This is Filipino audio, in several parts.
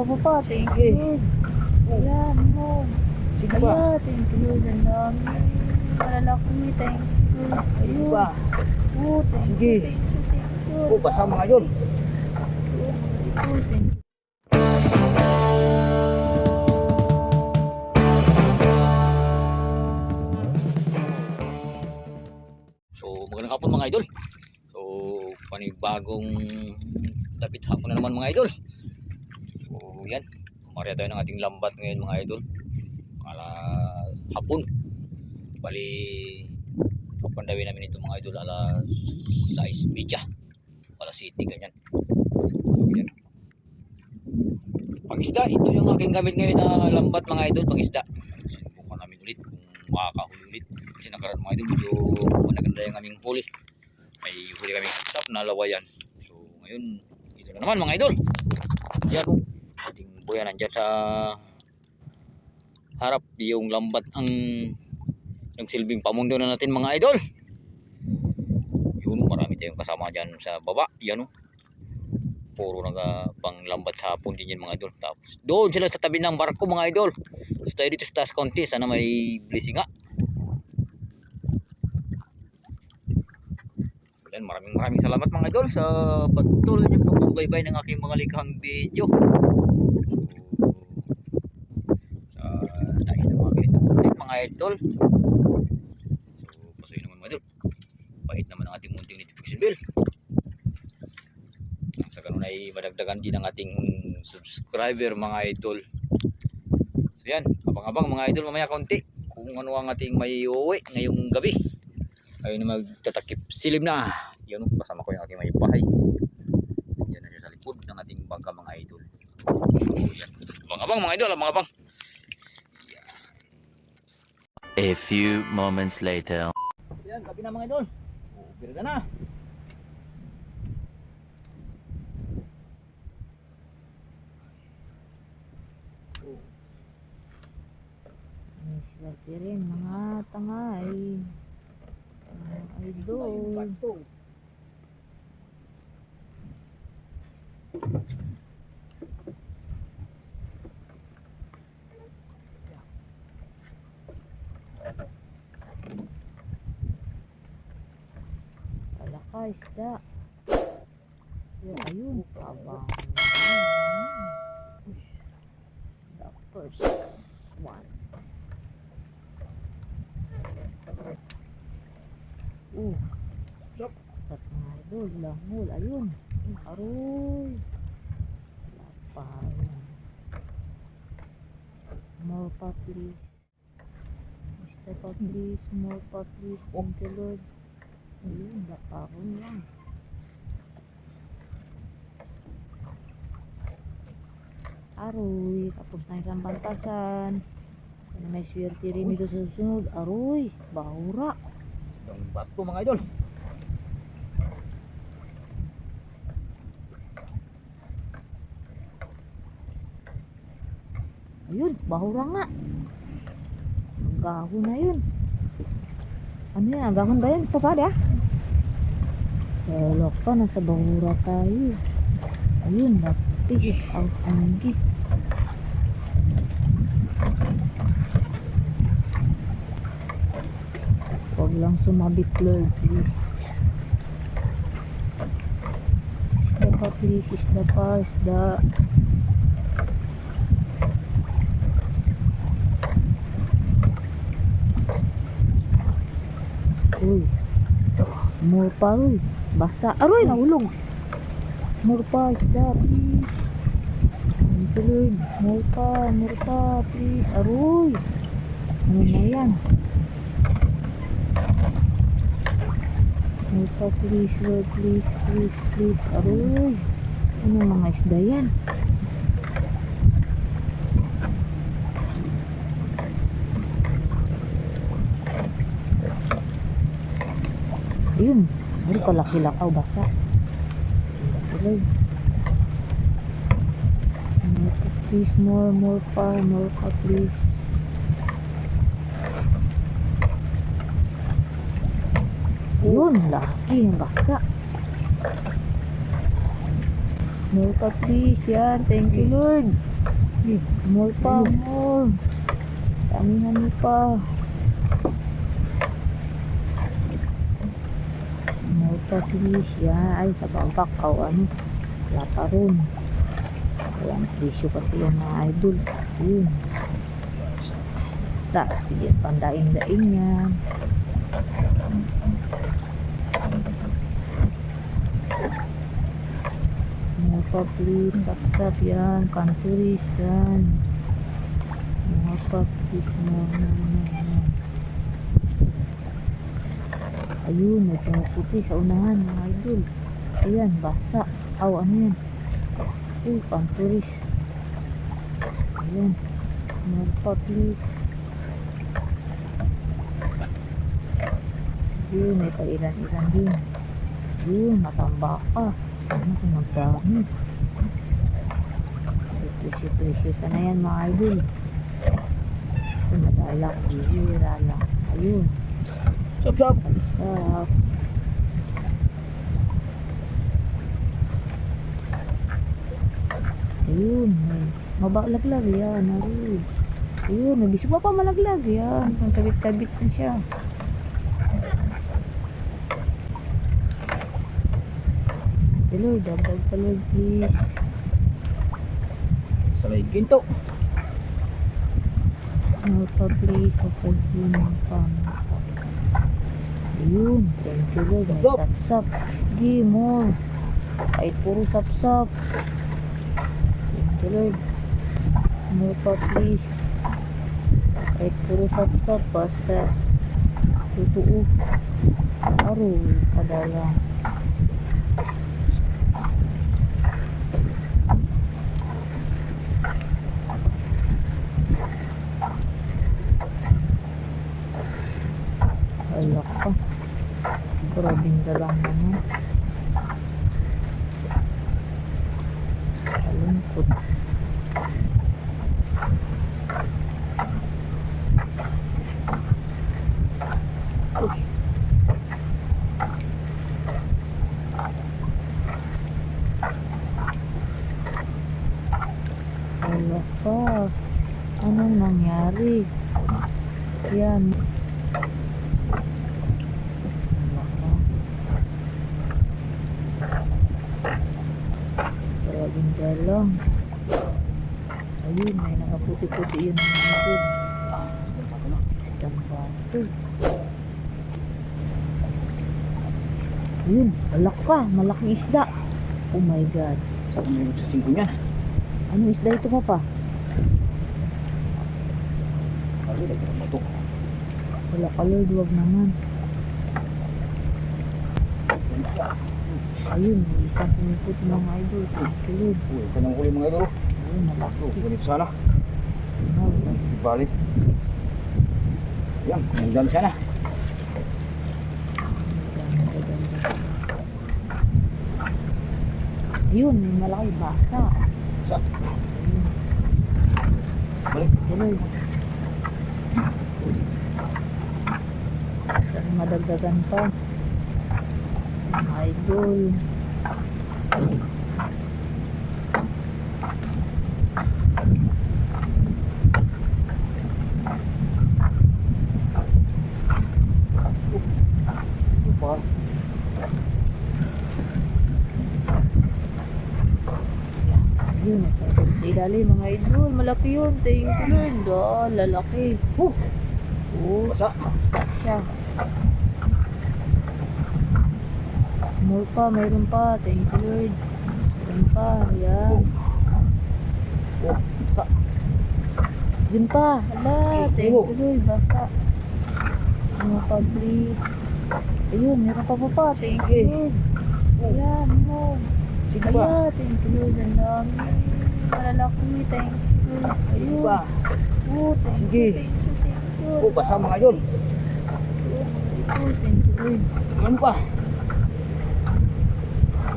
pa. Thank you. Ayan mo. Sige pa. Ayan, thank you. Ang dami. Malalaki. Thank you. Sige Ayun. pa. Oh, thank Sige. you. Thank you. Oh, basa mga idol. Oh, thank you. So, magandang hapon mga idol. So, panibagong dapit hapon na naman mga idol. So, yan. Kumarya tayo ng ating lambat ngayon mga idol. Para hapon. Bali, papandawin namin ito mga idol alas 6:30. Alas 7 ganyan. So, yan. Pangisda, ito yung aking gamit ngayon na lambat mga idol, pangisda. Bukan namin ulit kung makakahuli ulit. Kasi nakaraan mga idol, medyo maganda yung aming huli. May huli kami tap na lawayan. So ngayon, ito na naman mga idol. Yan o, ating buya nandyan sa harap. Yung lambat ang nagsilbing pamundo na natin mga idol. Yun, marami tayong kasama dyan sa baba. Yan o, puro panglambat sa hapon din yan mga idol. Tapos doon sila sa tabi ng barko mga idol. So tayo dito sa taas konti, sana may blessing nga. Yan, maraming salamat mga idol sa patuloy niyong pagsubaybay ng aking mga likhang video. So, sa nais ng mga ganitong content mga idol. So pasuyin naman mga idol. Pahit naman ang ating munting notification bell. Sa ganun ay madagdagan din ang ating subscriber mga idol. So yan, abang-abang mga idol mamaya kaunti kung ano ang ating may uwi ngayong gabi. Ayun na magtatakip silim na. Yan, kasama ko yung aking may bahay. Yan na siya sa likod ng ating bangka mga idol. So yan, abang-abang mga idol, abang-abang. A few moments later. Yan, gabi na mga idol. Birga na. May swerte rin mga tangay. Idol. Palaka isda. Ayun, abang. The first one. Stop. Sat mga idol, lahol, ayun. Aroy. Lapay. More pa please. Mr. pa please, more pa please. Thank you Lord. Ayun, laparon lang. Aroy, tapos na isang bantasan. Ano may swerte rin dito sa susunod. Aroy, bahura. Yung bato mga idol. Ayun, bahura nga. Agahon na yun. Ano yan? Agahon ba yun? Ito pa dia? Lok pa, nasa bahura tayo. Ayun, lapis. Ang anggi. Huwag lang sumabit, Lord, please. Isda pa, please. Isda pa, isda. Uy. More pa, uy. Basa. Aroy, nahulong. More pa, isda, please. Thank you, Lord. More pa, please. Aroy. Ano na yan? More pa, please, Lord, please, please, please. Aroy. Ano mga isda yan? Ayun, ay kalaki-lakaw basa. Tuloy. More pa, please, more pa, please. Yun, laki yung basa. More pa please. Yan. Thank you Lord. More pa. More. Damihan mo pa. More pa please. Yan. Ay, tababak. Ano. Wala pa rin. Ayan. Presyo kasi yung mga idol. Yun. Sa. Hindi pandaing-daing yan. Mga pa please, sap-sap yan, kanturis yan. Mga pa please, ayun, may pumuputi sa unahan mga idol. Ayan, basa. Aw, ano yan? Kanturis. Ayan, mga pa please. Ayun, may pailan-ilan din. Ayun, matamba ka. Sana kung magdami. Presyo-presyo. Sana yan mga idol. Ito nadalak. Bihira lang. Ayun. Sap-sap. Sap. Ayun. Mabalaglag yan. Ayun. Nabisip pa malaglag yan. Ang kabit-kabit na siya. Hello, dagdag pa Lord, please. Salay ginto. Ano pa please, kapag yun pa. Ayun, thank you Lord, may sap-sap. Sige, more. Kahit puro sap-sap. Thank you Lord. More pa please. Kahit puro sap-sap, basta totoo. Aroy, kadalang. Alak ka. Grabing dalang naman. Kalungkot. Alak ka. Anong nangyari? Yan. Grabing dalang. Ayun, may nakaputi-puti yun mga idol. Isang bato. Ayun, alak ka. Malaking isda. Oh my God. Sa kumayod sa 5 niya. Ano isda ito pa pa? Kali, lagyan mo ito. Wala ka Lord, wag naman. Ayun, may isang pumuputi mga idol. Thank you Lord. Uy, ito nang huli mga idol. Ayun, malaki. Ganito sana. Oh, Balik. Yan, kumundan sana. ganda. Ayun, may malaki basa. Sa. Ayun. Balik. Tuloy. Sana madagdagan pa. Mga idol. Ito pa. Yun, sa ilalim mga idol. Malaki yun. Thank you Lord. Oh, lalaki. Oh, Basa. siya. More pa, mayroon pa. Thank you Lord. Mayroon pa. Ayan. Oh, basa. Yun pa. Hala, thank you Lord. Basta. Ano pa please. Ayun, meron pa. Thank you Lord. Ayan, mo. Sige pa. Ayan, thank you Lord. Ang dami. Malalaki. Thank you Lord. Sige Ayun. pa. Oh, thank Sige. you. Thank you. Oh, basa mga idol. Oh, thank you Lord. Ano pa?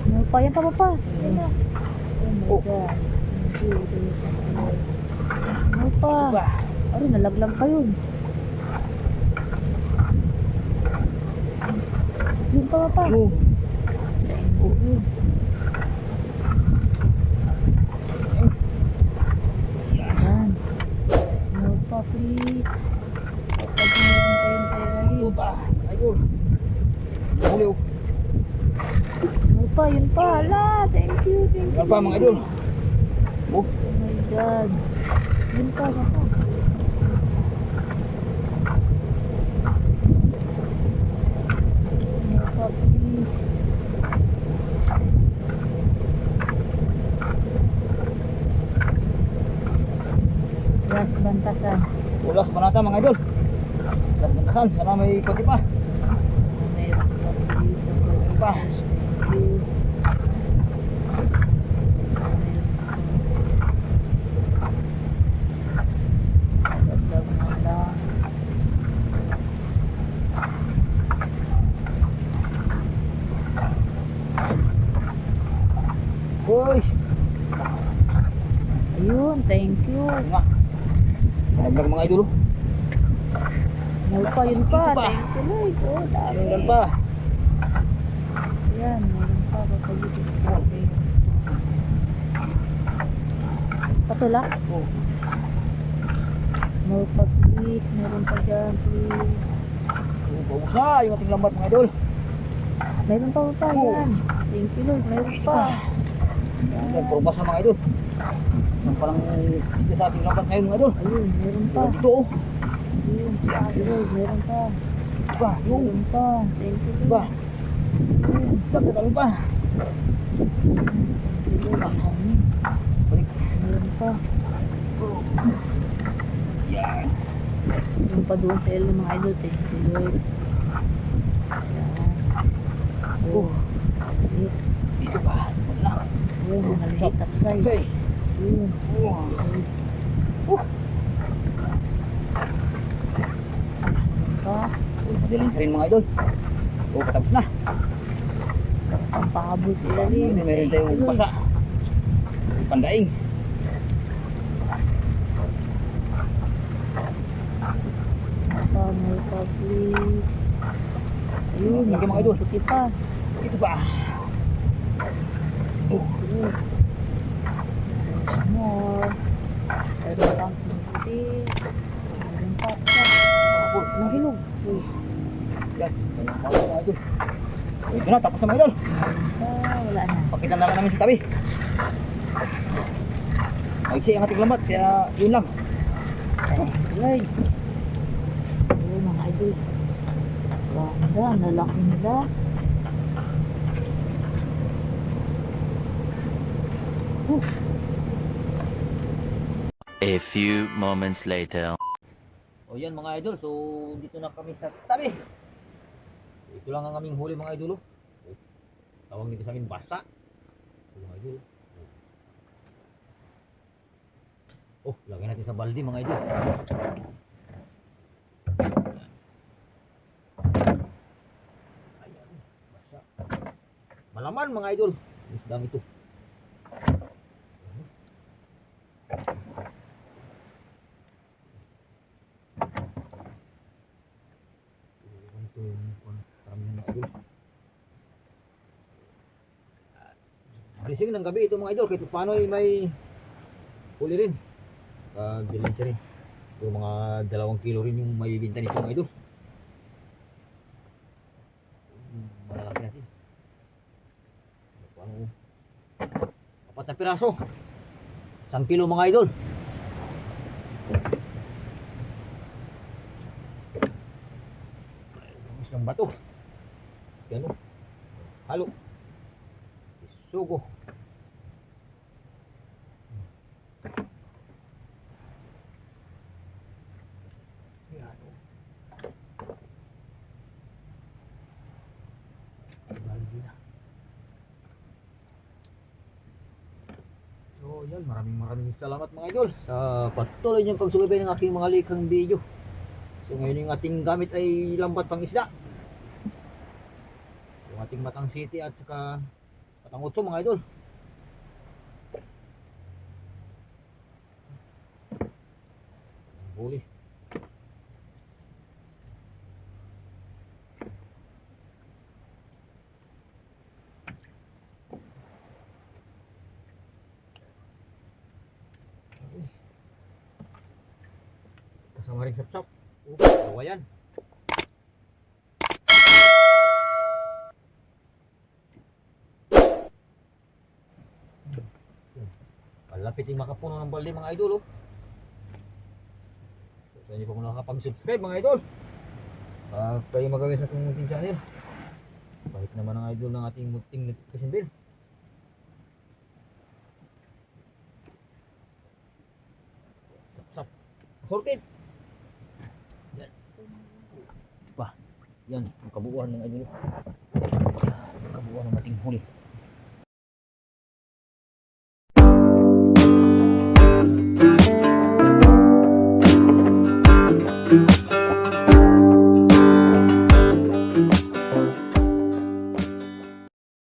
Ano pa? Yan pa. Yan na. Oh my Oh. God. Thank you Lord. Ano pa? Ano pa? Ano, nalaglag pa yun. Yun pa. Oh. Thank you Lord. Ano pa mga idol? Oh, Oh my God. Yun pa, yun pa. More pa, please. Last bantasan. ulas pa nata mga idol. Bantasan, sana may konti pa. Meron pa, please. Meron pa. Thank you. Dagdag na lang. Uy, Ayun, thank you. ayun nga. Naglag mga idol. Meron pa, yun pa. Ito pa. Thank you, Lord. Oh, dami. Sinundan pa. Ayan, meron pa. Papagigit pa. Patula? Oh, More pa, please. Meron pa dyan, please. paubos na yung ating lambat mga idol. Meron pa pa, yan. Thank you, Lord. Meron pa. Yan. Nagpurubas na mga idol. Ang parang isda sa ating lambat ngayon mga idol. Ayun, meron pa. Dito oh. Ayun, thank you, Lord. Meron pa. Ba, yung Meron pa. Thank you, Lord. ba. Dapat kami pa. Thank you, Lord. Balik. Meron pa. Yan. Meron pa doon sa ilo mga idol. Thank you, Lord. Yan. Oh. Ayun. Dito pa. Wala. Ayun, mga liit upside. Say. Ayun. Oh. Oh. Pa. Madaling sa rin mga idol. Oh, patapos na. Pampahabol sila rin. Meron tayong pasa. Pandaing. More pa, please. Ayun, Lagi mga idol. puti pa. Dito pa. Oh. Ayun. There's more. Meron pang puti. Meron pa. Oh. Nahilog. Uy. Yan. Tapos mga idol. Ito na, tapos na mga idol. Wala na. Pakita na lang namin sa tabi. Maiksi ang ating lambat, kaya yun lang. Right. Ayun mga idol. Ganda, nalaki nila. A few moments later. O yan mga idol, so dito na kami sa tabi. Ito lang ang aming huli mga idol. Oh. Tawag nito sa amin basa. Ito mga idol. Oh, lagyan natin sa balde mga idol. Ayan, basa. Malaman mga idol. Isdang ito. Ito yung karamihan mga idol. Alising ng gabi ito mga idol. Kahit paano ay may huli rin. Bilhin siya rin. So mga 2 kilo rin yung may binta nito mga idol. Malalaki natin. Paano? 4 na piraso. 1 kilo mga idol. Isang bato. Yan o. Halo. Sugo. Yan o. Baldi na. So yan, maraming salamat mga idol sa patuloy niyong pagsubaybay ng aking mga likhang video. So ngayon yung ating gamit ay lambat pang isda. Yung ating Batang City at saka Batang Otso mga idol. Huli. Kasama rin sapsap. Dalawa yan. Malapit yung makapuno ng balde mga idol oh. So, sa inyo pa kung nakakapag-subscribe mga idol, kayo magawin sa ating munting channel. Balik naman ang idol ng ating munting notification bell. Sap-sap. Sorted. Yan. Ito pa. Yan, ang kabuuan ng idol. Ang kabuuan ng ating huli.